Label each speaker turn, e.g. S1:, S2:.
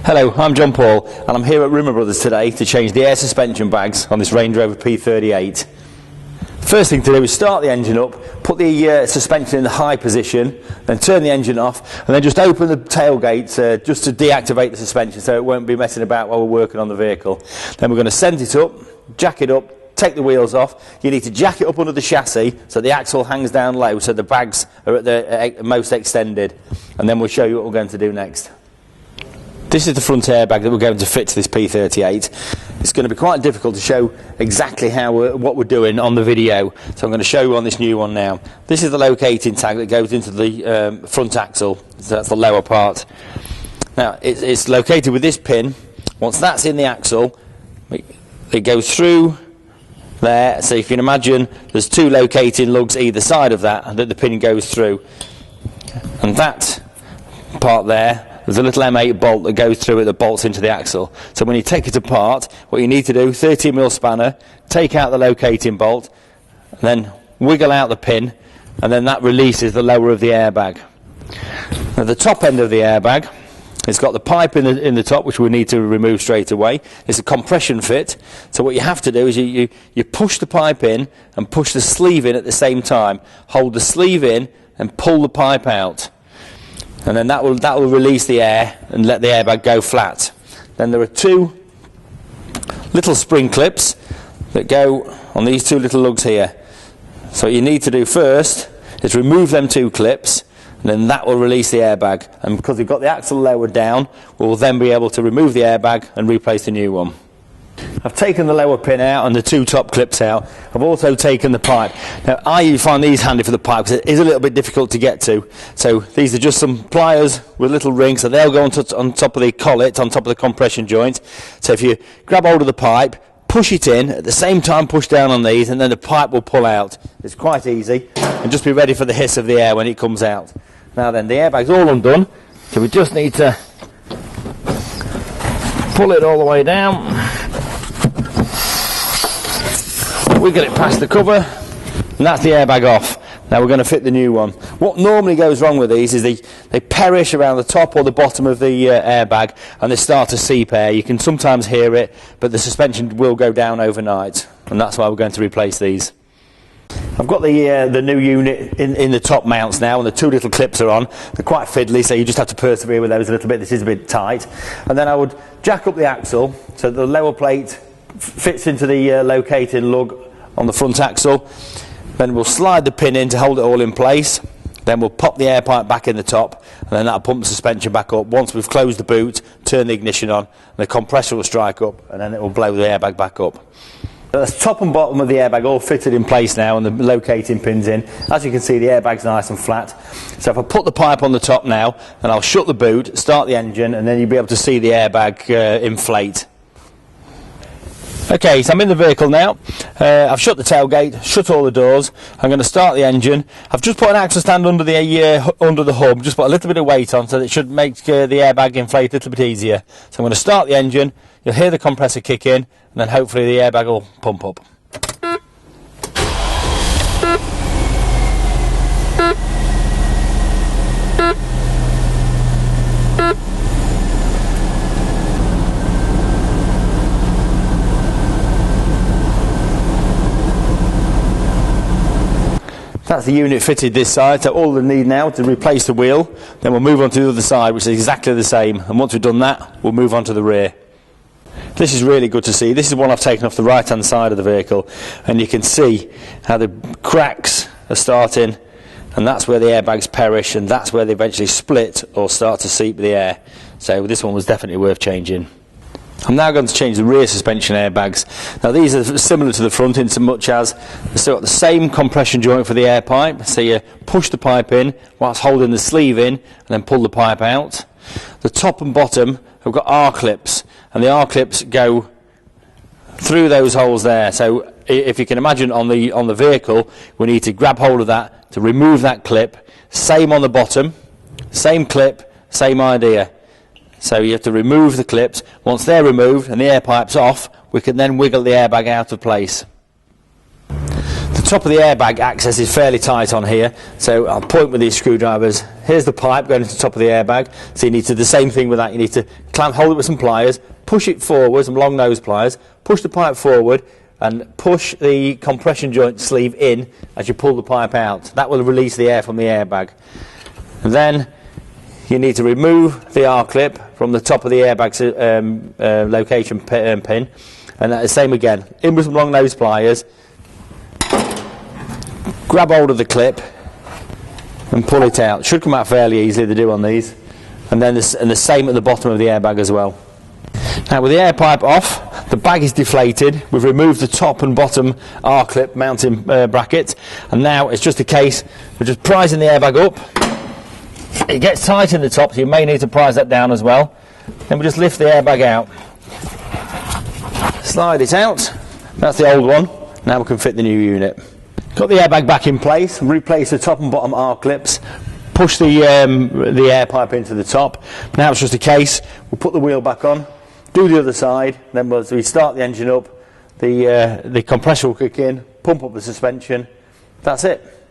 S1: Hello, I'm John Paul and I'm here at Rimmer Brothers today to change the air suspension bags on this Range Rover P38. First thing to do is start the engine up, put the suspension in the high position, then turn the engine off and then just open the tailgate just to deactivate the suspension so it won't be messing about while we're working on the vehicle. Then we're going to send it up, jack it up, take the wheels off. You need to jack it up under the chassis so the axle hangs down low so the bags are at the most extended, and then we'll show you what we're going to do next. This is the front airbag that we're going to fit to this P38. It's going to be quite difficult to show exactly what we're doing on the video, so I'm going to show you on this new one now. This is the locating tag that goes into the front axle, so that's the lower part. Now it's located with this pin. Once that's in the axle, it goes through there, so you can imagine there's two locating lugs either side of that the pin goes through, and that part there, there's a little M8 bolt that goes through it that bolts into the axle. So when you take it apart, what you need to do, 13mm spanner, take out the locating bolt, and then wiggle out the pin, and then that releases the lower of the airbag. Now the top end of the airbag, it's got the pipe in the top which we need to remove straight away. It's a compression fit, so what you have to do is you push the pipe in and push the sleeve in at the same time. Hold the sleeve in and pull the pipe out. And then that will release the air and let the airbag go flat. Then there are two little spring clips that go on these two little lugs here. So what you need to do first is remove them two clips, and then that will release the airbag. And because we've got the axle lowered down, we'll then be able to remove the airbag and replace the new one. I've taken the lower pin out and the two top clips out. I've also taken the pipe. Now I find these handy for the pipe because it is a little bit difficult to get to. So these are just some pliers with little rings, so they'll go on top of the collet, on top of the compression joint. So if you grab hold of the pipe, push it in, at the same time push down on these, and then the pipe will pull out. It's quite easy, and just be ready for the hiss of the air when it comes out. Now then, the airbag's all undone, so we just need to pull it all the way down. We get it past the cover, and that's the airbag off. Now we're going to fit the new one. What normally goes wrong with these is they perish around the top or the bottom of the airbag, and they start to seep air. You can sometimes hear it, but the suspension will go down overnight, and that's why we're going to replace these. I've got the new unit in the top mounts now, and the two little clips are on. They're quite fiddly, so you just have to persevere with those a little bit. This is a bit tight. And then I would jack up the axle so the lower plate fits into the locating lug on the front axle. Then we'll slide the pin in to hold it all in place. Then we'll pop the air pipe back in the top, and then that'll pump the suspension back up. Once we've closed the boot, turn the ignition on, and the compressor will strike up, and then it will blow the airbag back up. The top and bottom of the airbag all fitted in place now, and the locating pins in. As you can see, the airbag's nice and flat. So if I put the pipe on the top now, then I'll shut the boot, start the engine, and then you'll be able to see the airbag inflate. Okay, so I'm in the vehicle now. I've shut the tailgate, shut all the doors. I'm going to start the engine. I've just put an axle stand under the hub, just put a little bit of weight on, so that it should make the airbag inflate a little bit easier. So I'm going to start the engine. You'll hear the compressor kick in, and then hopefully the airbag will pump up. That's the unit fitted this side, so all we need now to replace the wheel, then we'll move on to the other side, which is exactly the same, and once we've done that, we'll move on to the rear. This is really good to see. This is one I've taken off the right hand side of the vehicle, and you can see how the cracks are starting, and that's where the airbags perish, and that's where they eventually split or start to seep the air. So this one was definitely worth changing. I'm now going to change the rear suspension airbags. Now these are similar to the front in so much as they've still got the same compression joint for the air pipe, so you push the pipe in whilst holding the sleeve in and then pull the pipe out. The top and bottom have got R-clips, and the R-clips go through those holes there. So if you can imagine on the vehicle, we need to grab hold of that to remove that clip. Same on the bottom, same clip, same idea. So you have to remove the clips. Once they're removed and the air pipe's off, we can then wiggle the airbag out of place. The top of the airbag access is fairly tight on here, so I'll point with these screwdrivers. Here's the pipe going into the top of the airbag, so you need to do the same thing with that. You need to hold it with some pliers, push it forward, some long nose pliers, push the pipe forward and push the compression joint sleeve in as you pull the pipe out. That will release the air from the airbag. And then you need to remove the R-clip from the top of the airbag location pin, and the same again, in with some long nose pliers, grab hold of the clip and pull it out. It should come out fairly easily, they do on these. And then the same at the bottom of the airbag as well. Now with the air pipe off, the bag is deflated. We've removed the top and bottom R-clip mounting bracket, and now it's just a case of just prising the airbag up. It gets tight in the top, so you may need to prise that down as well. Then we just lift the airbag out, slide it out. That's the old one. Now we can fit the new unit. Got the airbag back in place, replace the top and bottom R-clips, push the air pipe into the top. Now it's just a case, we'll put the wheel back on, do the other side, then as we start the engine up, the compressor will kick in, pump up the suspension. That's it.